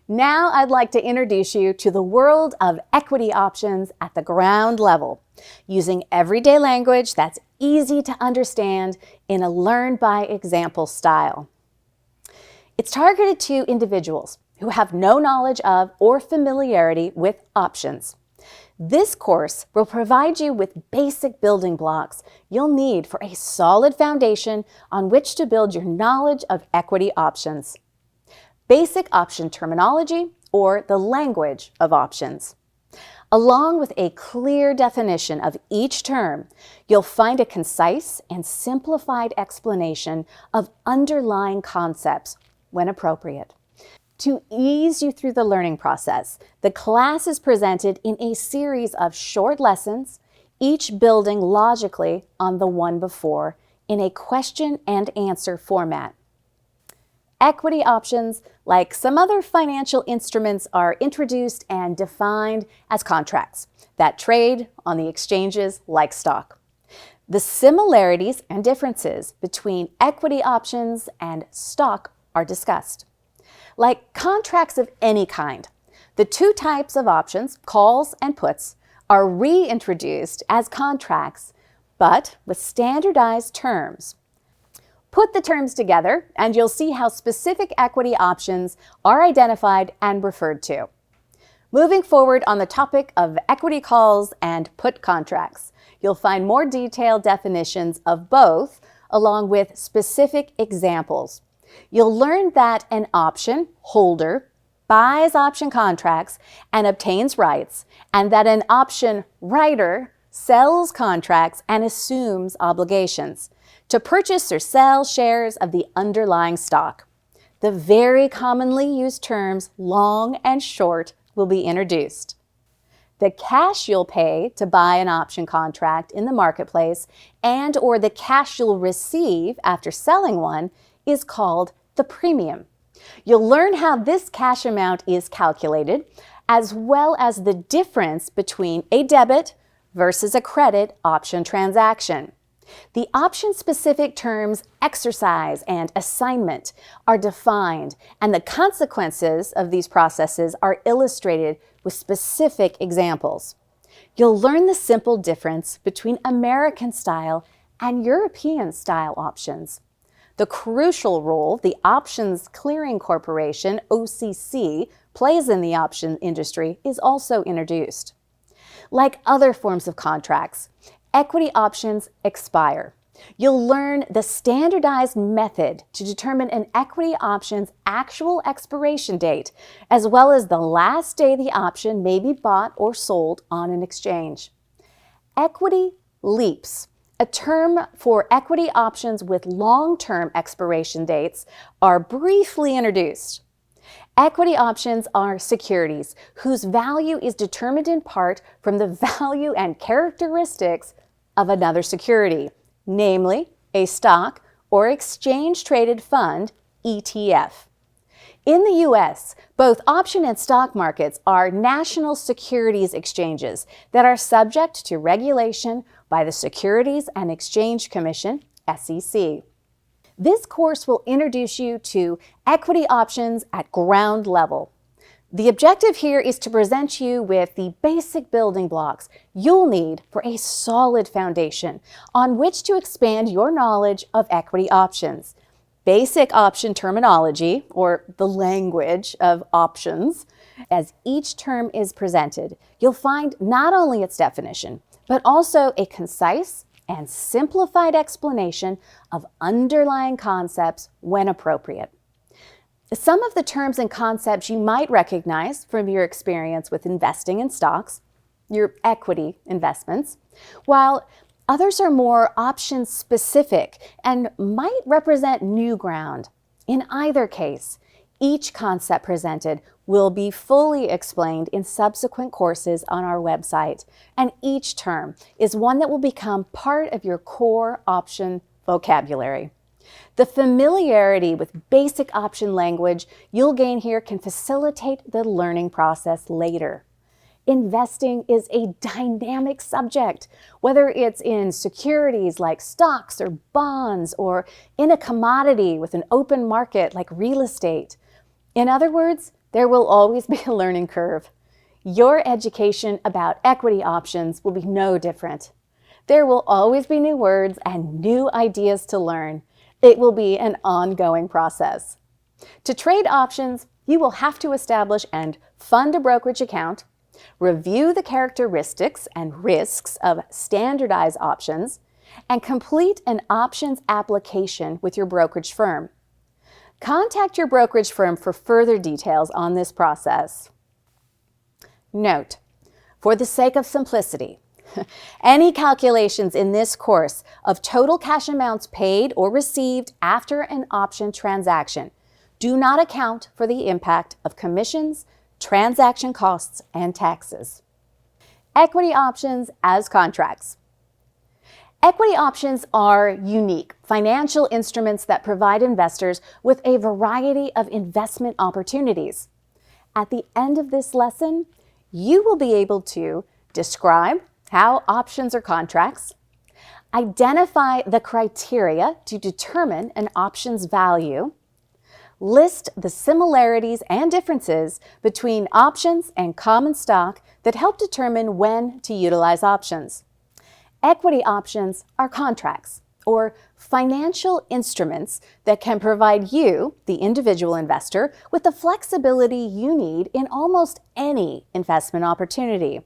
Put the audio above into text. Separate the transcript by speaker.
Speaker 1: Now I'd like to introduce you to the world of equity options at the ground level, using everyday language that's easy to understand in a learn-by-example style. It's targeted to individuals who have no knowledge of or familiarity with options. This course will provide you with basic building blocks you'll need for a solid foundation on which to build your knowledge of equity options. Basic option terminology, or the language of options. Along with a clear definition of each term, you'll find a concise and simplified explanation of underlying concepts when appropriate. To ease you through the learning process, the class is presented in a series of short lessons, each building logically on the one before in a question and answer format. Equity options, like some other financial instruments, are introduced and defined as contracts that trade on the exchanges like stock. The similarities and differences between equity options and stock are discussed. Like contracts of any kind, the two types of options, calls and puts, are reintroduced as contracts, but with standardized terms. Put the terms together and you'll see how specific equity options are identified and referred to. Moving forward on the topic of equity calls and put contracts, you'll find more detailed definitions of both along with specific examples. You'll learn that an option holder buys option contracts and obtains rights, and that an option writer sells contracts and assumes obligations to purchase or sell shares of the underlying stock. The very commonly used terms long and short will be introduced. The cash you'll pay to buy an option contract in the marketplace and/or the cash you'll receive after selling one is called the premium. You'll learn how this cash amount is calculated, as well as the difference between a debit versus a credit option transaction. The option-specific terms exercise and assignment are defined, and the consequences of these processes are illustrated with specific examples. You'll learn the simple difference between American-style and European-style options. The crucial role the Options Clearing Corporation, OCC, plays in the option industry is also introduced. Like other forms of contracts, equity options expire. You'll learn the standardized method to determine an equity option's actual expiration date, as well as the last day the option may be bought or sold on an exchange. Equity leaps, a term for equity options with long-term expiration dates, are briefly introduced. Equity options are securities whose value is determined in part from the value and characteristics of another security, namely a stock or exchange-traded fund, ETF. In the U.S., both option and stock markets are national securities exchanges that are subject to regulation by the Securities and Exchange Commission, SEC. This course will introduce you to equity options at ground level. The objective here is to present you with the basic building blocks you'll need for a solid foundation on which to expand your knowledge of equity options. Basic option terminology, or the language of options. As each term is presented, you'll find not only its definition, but also a concise and simplified explanation of underlying concepts when appropriate. Some of the terms and concepts you might recognize from your experience with investing in stocks, your equity investments, while others are more option-specific and might represent new ground. In either case, each concept presented will be fully explained in subsequent courses on our website, and each term is one that will become part of your core option vocabulary. The familiarity with basic option language you'll gain here can facilitate the learning process later. Investing is a dynamic subject, whether it's in securities like stocks or bonds, or in a commodity with an open market like real estate. In other words, There will always be a learning curve. Your education about equity options will be no different. There will always be new words and new ideas to learn. It will be an ongoing process. To trade options, you will have to establish and fund a brokerage account, review the characteristics and risks of standardized options, and complete an options application with your brokerage firm. Contact your brokerage firm for further details on this process. Note, for the sake of simplicity, any calculations in this course of total cash amounts paid or received after an option transaction do not account for the impact of commissions, transaction costs, and taxes. Equity options as contracts. Equity options are unique financial instruments that provide investors with a variety of investment opportunities. At the end of this lesson, you will be able to describe how options are contracts, identify the criteria to determine an option's value, list the similarities and differences between options and common stock that help determine when to utilize options. Equity options are contracts, or financial instruments that can provide you, the individual investor, with the flexibility you need in almost any investment opportunity.